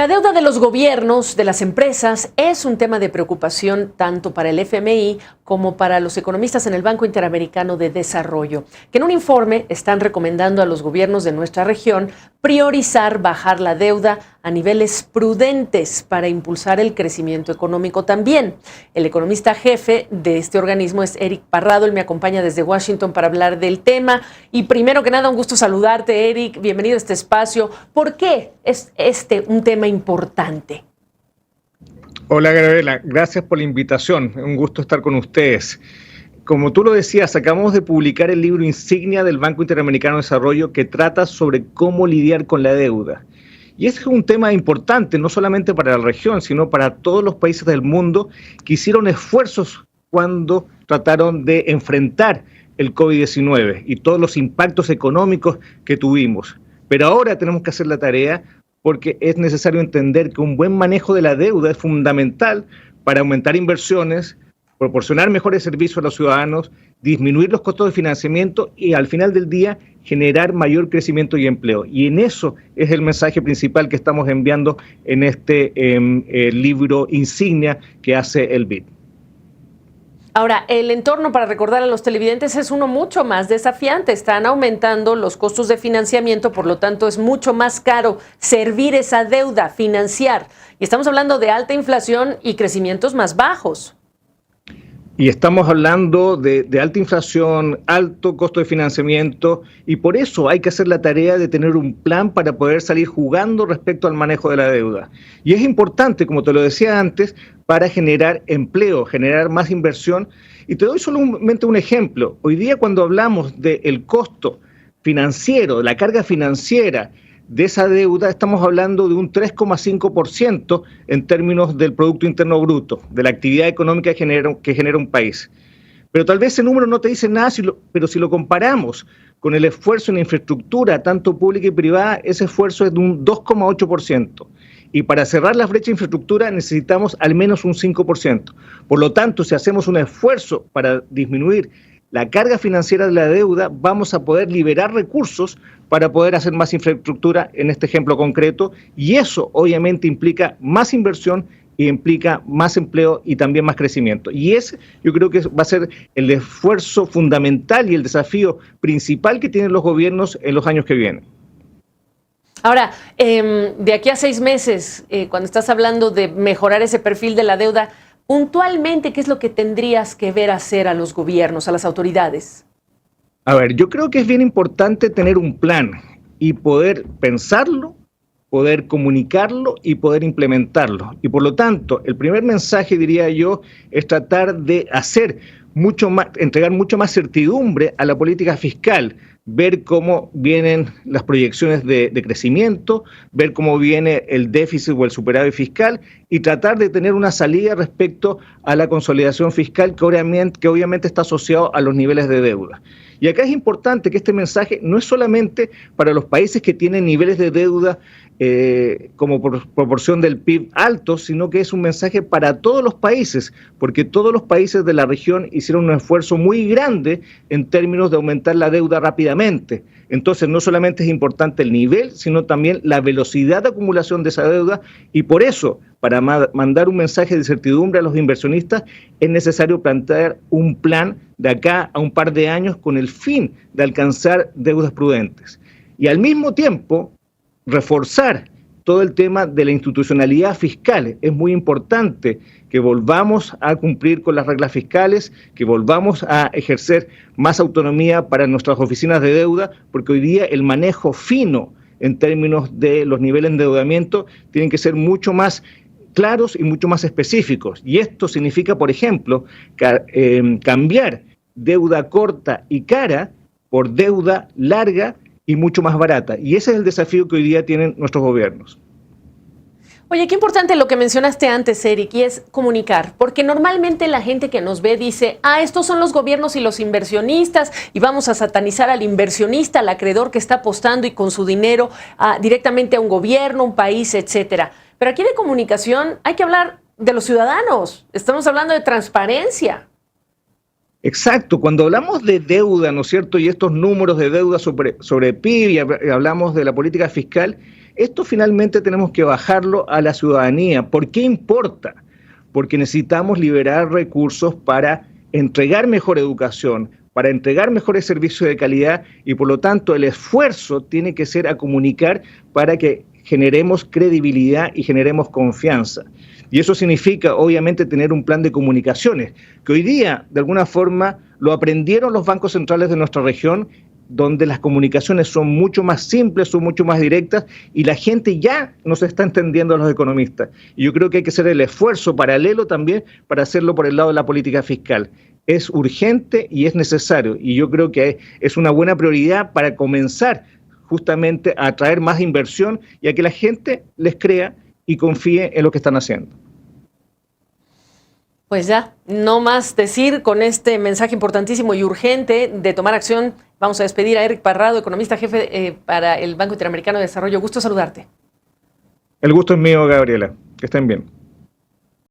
La deuda de los gobiernos, de las empresas, es un tema de preocupación tanto para el FMI como para los economistas en el Banco Interamericano de Desarrollo, que en un informe están recomendando a los gobiernos de nuestra región priorizar bajar la deuda a niveles prudentes para impulsar el crecimiento económico también. El economista jefe de este organismo es Eric Parrado. Él me acompaña desde Washington para hablar del tema. Y primero que nada, un gusto saludarte, Eric. Bienvenido a este espacio. ¿Por qué es este un tema importante? Hola, Gabriela. Gracias por la invitación. Un gusto estar con ustedes. Como tú lo decías, acabamos de publicar el libro insignia del Banco Interamericano de Desarrollo que trata sobre cómo lidiar con la deuda. Y ese es un tema importante, no solamente para la región, sino para todos los países del mundo que hicieron esfuerzos cuando trataron de enfrentar el COVID-19 y todos los impactos económicos que tuvimos. Pero ahora tenemos que hacer la tarea porque es necesario entender que un buen manejo de la deuda es fundamental para aumentar inversiones, proporcionar mejores servicios a los ciudadanos, disminuir los costos de financiamiento y al final del día generar mayor crecimiento y empleo. Y en eso es el mensaje principal que estamos enviando en este libro insignia que hace el BID. Ahora, el entorno, para recordar a los televidentes, es uno mucho más desafiante. Están aumentando los costos de financiamiento, por lo tanto es mucho más caro servir esa deuda, financiar. Y estamos hablando de alta inflación y crecimientos más bajos. Y estamos hablando de alta inflación, alto costo de financiamiento, y por eso hay que hacer la tarea de tener un plan para poder salir jugando respecto al manejo de la deuda. Y es importante, como te lo decía antes, para generar empleo, generar más inversión. Y te doy solamente un ejemplo. Hoy día cuando hablamos del costo financiero, de la carga financiera de esa deuda, estamos hablando de un 3,5% en términos del Producto Interno Bruto, de la actividad económica que genera un país. Pero tal vez ese número no te dice nada, pero si lo comparamos con el esfuerzo en infraestructura, tanto pública y privada, ese esfuerzo es de un 2,8%. Y para cerrar la brecha de infraestructura necesitamos al menos un 5%. Por lo tanto, si hacemos un esfuerzo para disminuir la carga financiera de la deuda, vamos a poder liberar recursos para poder hacer más infraestructura en este ejemplo concreto, y eso obviamente implica más inversión y implica más empleo y también más crecimiento. Y ese yo creo que va a ser el esfuerzo fundamental y el desafío principal que tienen los gobiernos en los años que vienen. Ahora, de aquí a 6 meses, cuando estás hablando de mejorar ese perfil de la deuda, puntualmente, ¿qué es lo que tendrías que ver hacer a los gobiernos, a las autoridades? A ver, yo creo que es bien importante tener un plan y poder pensarlo, poder comunicarlo y poder implementarlo. Y por lo tanto, el primer mensaje, diría yo, es tratar de hacer mucho más, entregar mucho más certidumbre a la política fiscal, ver cómo vienen las proyecciones de crecimiento, ver cómo viene el déficit o el superávit fiscal y tratar de tener una salida respecto a la consolidación fiscal que obviamente está asociado a los niveles de deuda. Y acá es importante que este mensaje no es solamente para los países que tienen niveles de deuda como proporción del PIB altos, sino que es un mensaje para todos los países, porque todos los países de la región hicieron un esfuerzo muy grande en términos de aumentar la deuda rápidamente. Entonces, no solamente es importante el nivel, sino también la velocidad de acumulación de esa deuda, y por eso, para mandar un mensaje de certidumbre a los inversionistas, es necesario plantear un plan de acá a un par de años con el fin de alcanzar deudas prudentes. Y al mismo tiempo, reforzar todo el tema de la institucionalidad fiscal. Es muy importante que volvamos a cumplir con las reglas fiscales, que volvamos a ejercer más autonomía para nuestras oficinas de deuda, porque hoy día el manejo fino en términos de los niveles de endeudamiento tienen que ser mucho más claros y mucho más específicos. Y esto significa, por ejemplo, cambiar deuda corta y cara por deuda larga y mucho más barata. Y ese es el desafío que hoy día tienen nuestros gobiernos. Oye, qué importante lo que mencionaste antes, Eric, y es comunicar, porque normalmente la gente que nos ve dice, estos son los gobiernos y los inversionistas, y vamos a satanizar al inversionista, al acreedor que está apostando y con su dinero directamente a un gobierno, un país, etcétera. Pero aquí de comunicación hay que hablar de los ciudadanos, estamos hablando de transparencia. Exacto, cuando hablamos de deuda, ¿no es cierto? Y estos números de deuda sobre PIB y hablamos de la política fiscal, Esto finalmente tenemos que bajarlo a la ciudadanía. ¿Por qué importa? Porque necesitamos liberar recursos para entregar mejor educación, para entregar mejores servicios de calidad y por lo tanto el esfuerzo tiene que ser a comunicar para que generemos credibilidad y generemos confianza. Y eso significa, obviamente, tener un plan de comunicaciones, que hoy día, de alguna forma, lo aprendieron los bancos centrales de nuestra región, donde las comunicaciones son mucho más simples, son mucho más directas, y la gente ya nos está entendiendo a los economistas. Y yo creo que hay que hacer el esfuerzo paralelo también para hacerlo por el lado de la política fiscal. Es urgente y es necesario, y yo creo que es una buena prioridad para comenzar justamente a atraer más inversión y a que la gente les crea y confíe en lo que están haciendo. Pues ya, no más decir con este mensaje importantísimo y urgente de tomar acción. Vamos a despedir a Eric Parrado, economista jefe para el Banco Interamericano de Desarrollo. Gusto saludarte. El gusto es mío, Gabriela. Que estén bien.